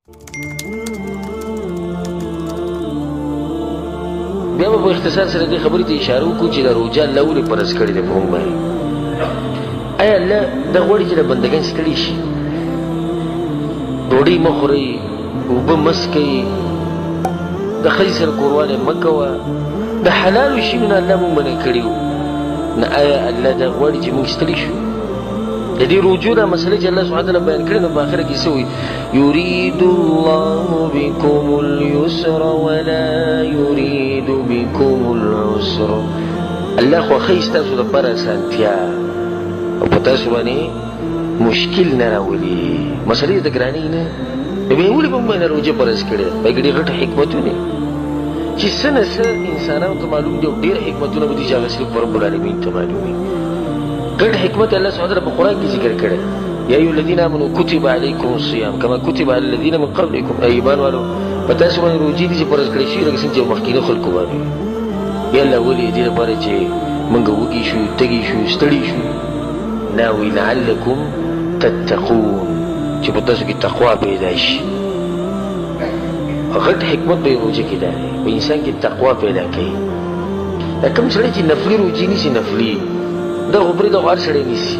بیا به په اختصار سره دې خبرې ته اشاره وکړو چې د روژه الله ولې فرض کړې ده په موږ باندې. آیا الله دا غواړي چې د بندګان ستړي شي؟ ډوډۍ مه خورئ، اوبه مه څښئ، د ښځې سره کوروالی مه کوه، د حلالو شیانو نه الله موږ منع کړي وو. نه آیا الله دا غواړي چې موږ ستړي شو؟ د دې روجو دا مسله چې الله سبحانه وتعالی بیان کړې نو په آخره کې څه وایي؟ یرید الله بکم اليسر ولا یرید بکم العسر. الله خوښوي ستاسو دپاره اسانتیا او په تاسو باندې مشکل نه راولي. مسلې ته ګرانۍ نه. بیا ولې په موږ باندې روژه فرض کړې ده؟ په کې ډېر غټ حکمتونه چې څه نه څه انسانانو ته معلوم دي او ډېر حکمتونه به دي چې هغه صرف رب العالمین ته معلوم وي. غټ حکمت الله سبحانه وتعالی په قرآن کې ذکر کړی. یا ایها الذین آمنوا کتب علیکم الصیام کما کتب علی الذین من قبلکم. ای ایمان والو په تاسو باندې روژې دي چې فرض کړې شوي لکه څنګه چې مخکینو خلکو باندې. یا الله ولې دې لپاره چې موږ وږي شو، تږي شو، ستړي شو. نه وی لعلکم تتقون چې په تاسو کې تقوا پیدا شي. غټ حکمت به روژه کې دا دی، په انسان کې تقوا پیدا کوي. دا کوم سړی چې نفلي روژې نیسي، نفلي دا غبرې د هر سړی نیسي.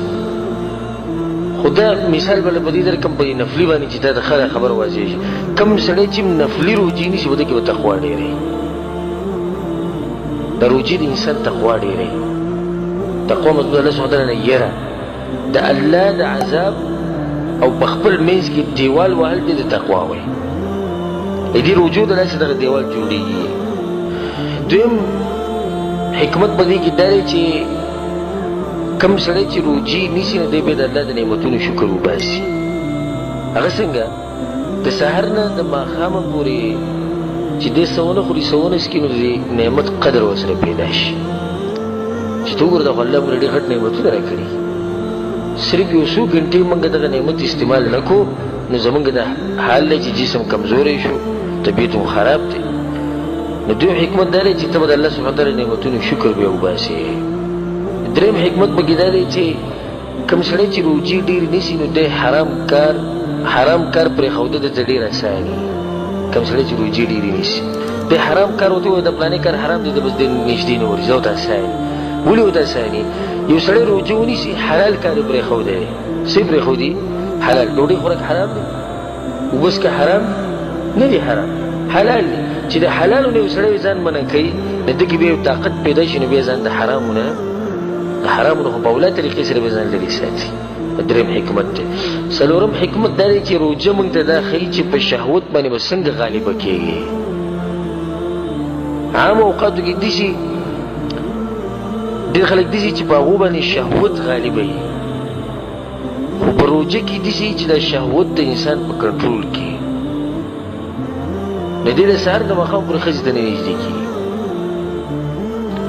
خو دا مثال به په دې درکړم په نفلي باندې چې دا د ښه خبره واضح شي. کوم سړی چې نفلي روژې نیسي په دې کې به تقوا ډېروي. د روژې د انسان تقوا ډېروي. تقوا مطلب الله سبحانه وتعالی نه یره، د الله د عذاب او په خپل منځ کې دیوال وهل دې د تقوا وایي. د دې روژو د لاسه دغه دیوال جوړېږي. دویم حکمت په دې کې دا دی چې کوم سړی چې روژې نیسي نو دی به د الله د نعمتونو شکر وباسي. هغه څنګه د سحر نه د ماښامه پورې چې دی څه ونه خوري، څه ونه څکي، نو د نعمت قدر ورسره پیدا شي. چې ته وګوره دغه الله موږ ډېر غټ نعمتونه راکړي. صرف یو څو ګنټې موږ دغه نعمت استعمال نه کړو نو زموږ د حال دی چې جسم کمزوری شو، طبیعت مو خراب دی. نو دویم حکمت دا دی چې ته به د الله سبحانه وتعالی نعمتونو شکر بیا وباسې. دریم حکمت پکې دا دی چې کوم سړی چې روژې ډېرې نیسي نو دی حرام کار پرېښوده ده ته ډېر اساني. کوم سړی چې روژې ډېرې نیسي دی حرام کار ورته ووایي د فلانې کار حرام دی، د بس دی نږدې نه ورځي، دا ورته اساني. ولې ورته اساني؟ یو سړی روژه ونیسي حلال کار یې پرېښودی دی. څه یې پرېښودي؟ حلال. ډوډۍ خوراک حرام دی؟ اوبه څښل حرام نه دي؟ حرام حلال دی. چې د حلالو نه یو سړی ځان منع کوي د ده کې بیا یو طاقت پیدا شي نو بیا ځان د حرامو نه خو په اوله طریقې سره به ځان لرې ساتي. دریم حکمت دی. څلورم حکمت دا دی چې روژه موږ ته دا ښیي چې په شهوت باندې به څنګه غالبه کېږي. عام اوقاتو کې داسې ډېر خلک داسې چې په هغو باندې شهوت غالبه وي، خو په روژه کې داسې چې دا شهوت د انسان په کنټرول کې د دې د سهار د ماښام پورې ښځې ته نه نږدې کېږي،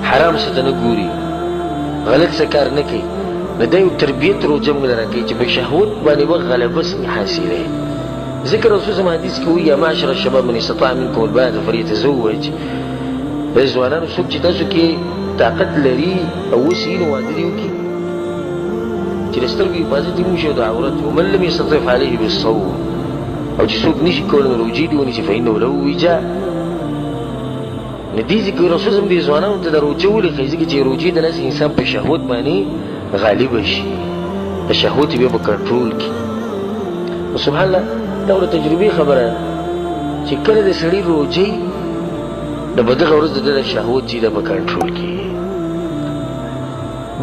حرام څه ته نه ګوري، غلط څه کار نه کوي. نو دا یو تربیت روژه موږ له راکوي چې په شهوت باندې به غلبه څنګه حاصلوي. ذکر رسول صلی الله علیه حدیث کې وایي یا معشر الشباب من استطاع منکم الباءة فلیتزوج. ځوانانو څوک چې تاسو کې طاقت لري او وسي نو واده دې وکړي چې د سترګو حفاظت یې وشي او د عورت. ومن لم یستطع فعلیه بالصوم. او چې څوک نشي کولی نو روژې دې ونیسي فإنه له وجاء. نو دې ذکر رسول صلی دې ځوانانو ته د روژه ولې ښیي؟ ځکه چې روژې د لاسه انسان په شهوت باندې غالبه شي، د شهوت بیا په کنټرول کړي. نو سبحان الله دا ورته تجربې خبره ده چې کله د سړي روژې د به دغه ورځ د ده د شهوت چې ده په کنټرول کړي.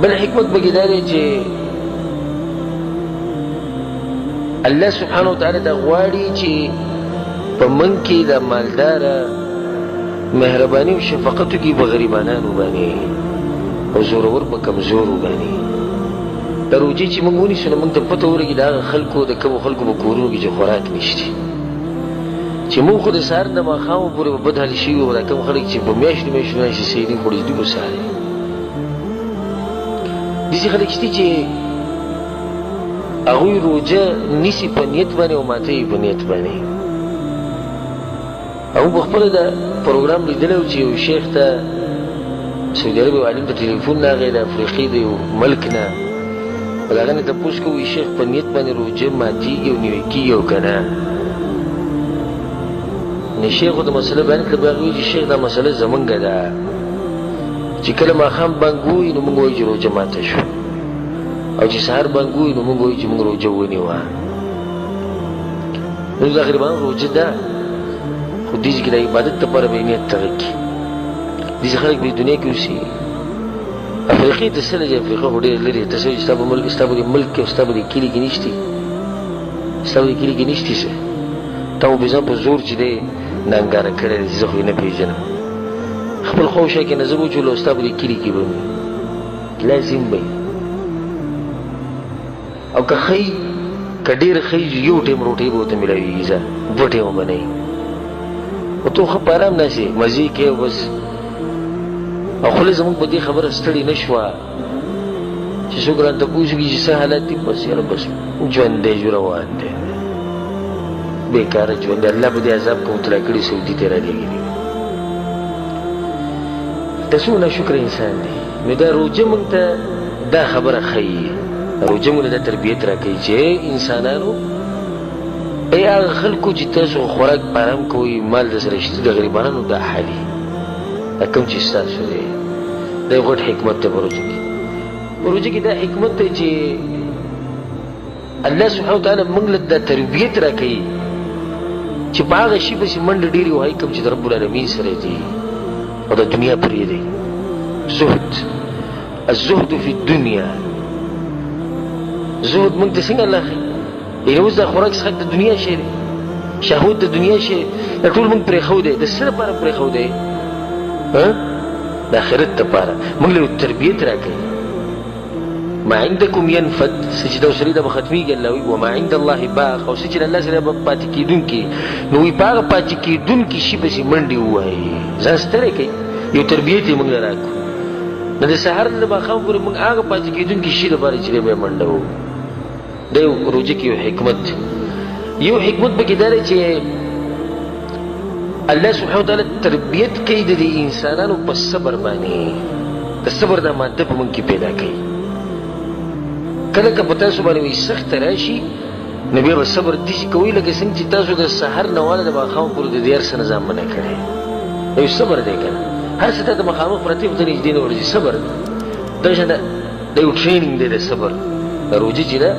بل حکمت پکې دا دی چې الله سبحانه وتعالی دا غواړي چې په موږ کې د مالداره مهرباني او شفقت وکړي په غریبانانو باندې او زورور په کمزورو باندې. د روژې چې موږ ونیسو نو موږ ته پته ولګي د هغه خلکو د کومو خلکو په کورونو کې چې خوراک نشته، چې موږ خو د سهار د ماښامو پورې به بد حالې شوي وو. دا کوم خلک چې په میاشتو میاشتې صحیح نه خوړي دوی به سهاري. داسې خلک شته چې هغوی روژه نیسي په نیت باندې او ماته یې په نیت باندې. هغوی په خپله دا پروګرام لیدلی و چې یو شیخ ته سعودي عرب یو عالم ته ټلیفون راغی د افریقې د یو ملک نه، په د هغه نه تپوس کوي شیخ په نیت باندې روژه ماتېږي او نیوی کېږي او که نه؟ نو شیخ د مسله بیان کړ بیا وی چې شیخ دا مسله زمونږ ده چې کله ماښام بانګ ووایي نو موږ وایو چې روژه ماته شو او چې سهار بانګ ووایي نو موږ وایو چې موږ روژه ونیوه نو دا غریبانو روژه ده خو دې کې د عبادت لپاره به یې نیت تغیر کړي داسې خلک په دنیا کې اوسي افریقې ته څه لږ افریقا خو ډېر لرې ته څه وایي ستا په ملک کې او ستا په دې کلي کې نشتي ستا په دې کلي کې نشتي څه تا خو بېځان په زور چې دی ننګاره کړی دی چې زه خو یې نه پېژنم خپل خوشه کې نظر وچولو او ستا په دې کلي کې به مې لازم به او که ښایي که ډېر ښایي یو ټایم روټۍ به ورته میلاوېږي ځه دوه ټایمه به نه وي او ته ښه په ارام ناستې مزې کوې او بس او خوله زموږ په دې خبره ستړې نه شوه چې څوک رانه تپوس وکړي چې څه حالت دي بس یاره بس ژوند دی روان دی بېکاره ژوند دی الله به دې عذاب که مطلع کړي سعودي ته رالېږلي د څومره شکر انسان دی نو دا روژه موږ ته دا خبره ښیي روژه موږ دا تربیت راکوي چې انسانانو ای هغه خلکو چې تاسو خوراک په ارام کوئ مال درسره شته د غریبانو دا حالي دا کوم چې ستاسو دی دا یو غټ حکمت دی په روژه کې په روژه کې دا حکمت دی چې الله سبحانه وتعالی موږ له دا تربیت راکوي چې په هغه شي پسې منډې ډېرې وهئ کوم چې د رب العالمین سره دی او د دنیا پرېږدئ زهد الزهد فی الدنیا زهد موږ ته څنګه الله ښیي یعنې اوس دا خوراک څښاک د دنیا شی دی شهوت د دنیا شی دا ټول موږ پرېښودی د څه لپاره پرېښودی د آخرت دپاره موږ له تربیت راکوي ما عندکم ینفد څه چې دا اوسري دا به ختمېږي الله وایي وما عند الله باق او څه چې د الله سره به پاتې کېدونکي نو وایي په هغه پاتې کېدونکي شي پسې منډې ووایي ځان ستړی کوي یو تربیت یې موږ له راکړو نو د سهار نه د ماښام پورې موږ هغه پاتې کېدونکي شي لپاره چې دی به یې منډه وو دا یو روژه کې یو حکمت یو حکمت پکې دا دی چې الله سبحانه وتعالی تربیت کوي د دې انسانانو په صبر باندې د صبر دا ماده په موږ کې پیدا کوي کله که په تاسو باندې وایي سخته راشي نو بیا به صبر داسې کوئ لکه څنګه چې تاسو د سحر نه واله د ماښام پورې د دې هر څه نه ځان منع کړی دا یو صبر دی که نه هر څه ته د مخامخ پرتې ورته نږدې نه ورځي صبر دا شان دا یو ټریننګ دی د صبر دا روژه چې ده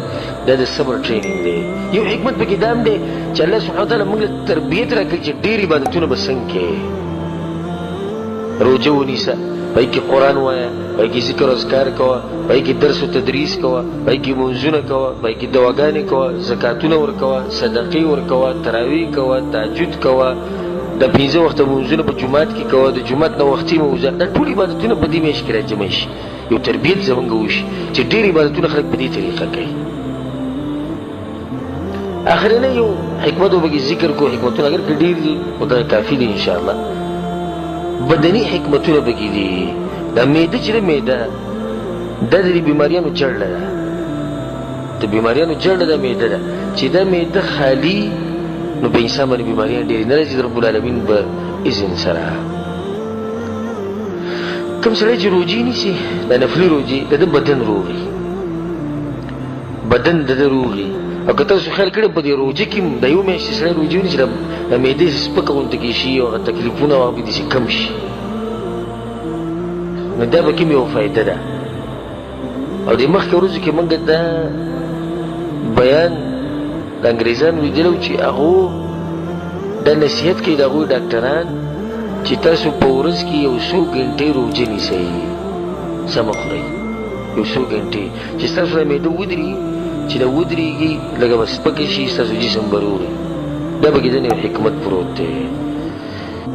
دا د صبر ټریننګ دی یو حکمت پکې دا هم دی چې الله سبحانه وتعالی موږ له تربیت راکوي چې ډېر عبادتونه به څنګه کوې روژه ونیسه پای کې قرآن وایه پای کې ذکر اذکار کوه پای کې درس و تدریس کوه پای کې منځونه کوه پای کې دواګانې کوه زکاتونه ورکوه صدقې ورکوه تراویح کوه تهجد کوه د 5 وخته منځونه په جومات کې کوه د جومات نه وختي موزه دا ټول عبادتونه په دې میاشت کې راجمع شي یو تربیت زموږ وشي چې ډېر عبادتونه خلک په دې طریقه کوي اخرنه یو حکمت وبکې ذکر کو حکمتونه اگر که ډېر دي خو دا کافي دي انشاءالله بدني حکمتونه پکې دي دا معده چې ده معده دا د دې بیماریانو جړله ده د بیماریانو جړله دا معده ده چې دا معده خالي نو په انسان باندې بیماریان ډېرې نه راځي د رب العالمین په اذن سره کوم سړی چې روژې نیسي دا نفلي روژې د ده بدن روغي بدن د ده روغي او که تاسو خیال کړی په دې روژه کې د یو میاشتې سړی روژې ونیسي د معدې سپکه غونته کې شي او هغه تکلیفونه هغه به داسې کم شي نو دا به کوم یو فایده ده او د مخکې ورځو کې موږ دا بیان د انګریزانو لیدلی و چې هغو دا نصیحت کوي د هغوی ډاکټران چې تاسو په ورځ کې یو څو ګنټې روژه نیسئ سمه خورئ یو څو ګنټې چې ستاسو دا معده ودرېږي چې دا ودرېږي لږه به سپکه شي ستاسو جسم به روغي دا پکې ځینې یو حکمت پروت دی